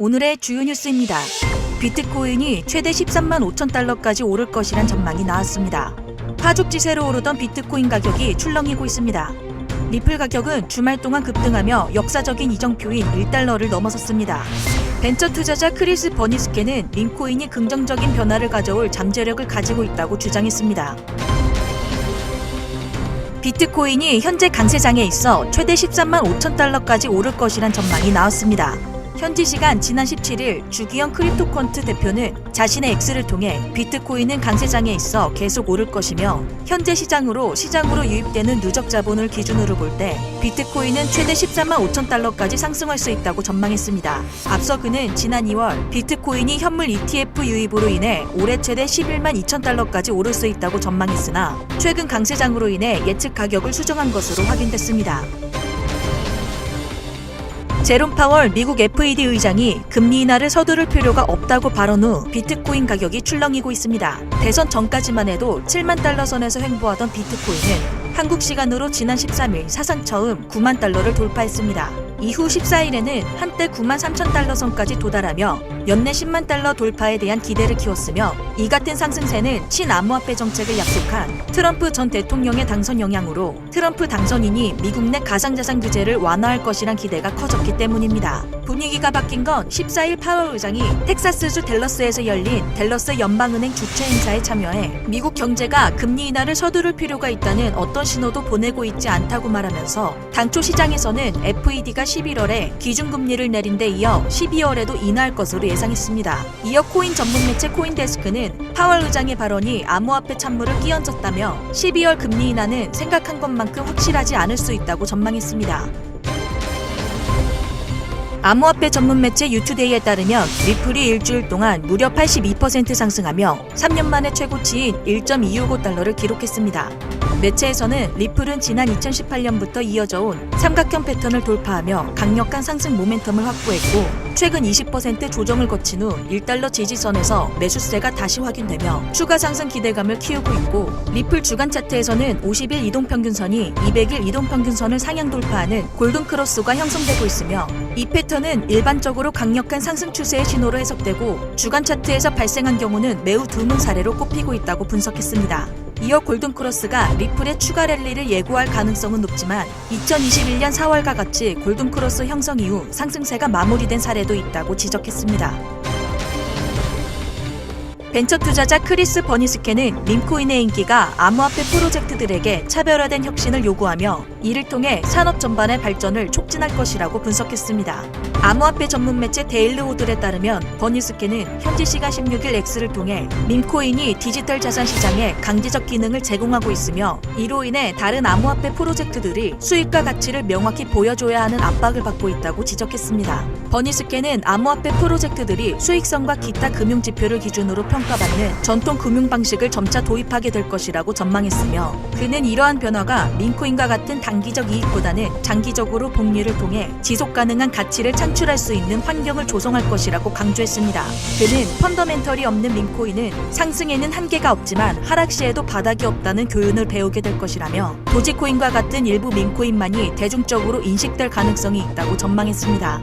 오늘의 주요 뉴스입니다. 비트코인이 최대 13만 5천 달러까지 오를 것이란 전망이 나왔습니다. 파죽지세로 오르던 비트코인 가격이 출렁이고 있습니다. 리플 가격은 주말 동안 급등하며 역사적인 이정표인 1달러를 넘어섰습니다. 벤처 투자자 크리스 버니스케는 밈코인이 긍정적인 변화를 가져올 잠재력을 가지고 있다고 주장했습니다. 비트코인이 현재 강세장에 있어 최대 13만 5천 달러까지 오를 것이란 전망이 나왔습니다. 현지 시간 지난 17일 주기영 크립토컨트 대표는 자신의 X를 통해 비트코인은 강세장에 있어 계속 오를 것이며 현재 시장으로 유입되는 누적 자본을 기준으로 볼 때 비트코인은 최대 14만 5천 달러까지 상승할 수 있다고 전망했습니다. 앞서 그는 지난 2월 비트코인이 현물 ETF 유입으로 인해 올해 최대 11만 2천 달러까지 오를 수 있다고 전망했으나 최근 강세장으로 인해 예측 가격을 수정한 것으로 확인됐습니다. 제롬 파월 미국 FED 의장이 금리 인하를 서두를 필요가 없다고 발언 후 비트코인 가격이 출렁이고 있습니다. 대선 전까지만 해도 7만 달러 선에서 횡보하던 비트코인은 한국 시간으로 지난 13일 사상 처음 9만 달러를 돌파했습니다. 이후 14일에는 한때 9만 3천 달러 선까지 도달하며 연내 10만 달러 돌파에 대한 기대를 키웠으며 이 같은 상승세는 친암호화폐 정책을 약속한 트럼프 전 대통령의 당선 영향으로 트럼프 당선인이 미국 내 가상자산 규제를 완화할 것이란 기대가 커졌기 때문입니다. 분위기가 바뀐 건 14일 파월 의장이 텍사스주 댈러스에서 열린 댈러스 연방은행 주최 행사에 참여해 미국 경제가 금리 인하를 서두를 필요가 있다는 어떤 신호도 보내고 있지 않다고 말하면서 당초 시장에서는 FED가 11월에 기준금리를 내린 데 이어 12월에도 인하할 것으로 예상했습니다. 이어 코인 전문 매체 코인데스크는 파월 의장의 발언이 암호화폐 찬물을 끼얹었다며 12월 금리 인하는 생각한 것만큼 확실하지 않을 수 있다고 전망했습니다. 암호화폐 전문 매체 유투데이에 따르면 리플이 일주일 동안 무려 82% 상승하며 3년 만에 최고치인 1.265달러를 기록했습니다. 매체에서는 리플은 지난 2018년부터 이어져 온 삼각형 패턴을 돌파하며 강력한 상승 모멘텀을 확보했고 최근 20% 조정을 거친 후 1달러 지지선에서 매수세가 다시 확인되며 추가 상승 기대감을 키우고 있고 리플 주간 차트에서는 50일 이동평균선이 200일 이동평균선을 상향 돌파하는 골든크로스가 형성되고 있으며 이 패턴은 일반적으로 강력한 상승 추세의 신호로 해석되고 주간 차트에서 발생한 경우는 매우 드문 사례로 꼽히고 있다고 분석했습니다. 이어 골든크로스가 리플의 추가 랠리를 예고할 가능성은 높지만 2021년 4월과 같이 골든크로스 형성 이후 상승세가 마무리된 사례도 있다고 지적했습니다. 벤처 투자자 크리스 버니스케는 밈코인의 인기가 암호화폐 프로젝트들에게 차별화된 혁신을 요구하며 이를 통해 산업 전반의 발전을 촉진할 것이라고 분석했습니다. 암호화폐 전문 매체 데일리 호들에 따르면 버니스케는 현지 시간 16일 X를 통해 밈코인이 디지털 자산 시장에 강제적 기능을 제공하고 있으며 이로 인해 다른 암호화폐 프로젝트들이 수익과 가치를 명확히 보여줘야 하는 압박을 받고 있다고 지적했습니다. 버니스케는 암호화폐 프로젝트들이 수익성과 기타 금융 지표를 기준으로 평가받는 전통 금융 방식을 점차 도입하게 될 것이라고 전망했으며 그는 이러한 변화가 밈코인과 같은 단기적 이익보다는 장기적으로 복리를 통해 지속 가능한 가치를 창출할 수 있는 환경을 조성할 것이라고 강조했습니다. 그는 펀더멘털이 없는 밈코인은 상승에는 한계가 없지만 하락 시에도 바닥이 없다는 교훈을 배우게 될 것이라며 도지코인과 같은 일부 밈코인만이 대중적으로 인식될 가능성이 있다고 전망했습니다.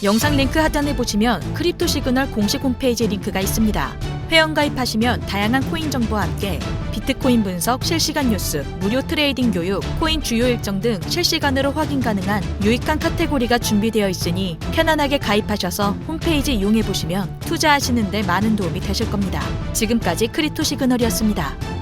영상 링크 하단에 보시면 크립토 시그널 공식 홈페이지 링크가 있습니다. 회원가입하시면 다양한 코인 정보와 함께 비트코인 분석, 실시간 뉴스, 무료 트레이딩 교육, 코인 주요 일정 등 실시간으로 확인 가능한 유익한 카테고리가 준비되어 있으니 편안하게 가입하셔서 홈페이지 이용해보시면 투자하시는 데 많은 도움이 되실 겁니다. 지금까지 크립토 시그널이었습니다.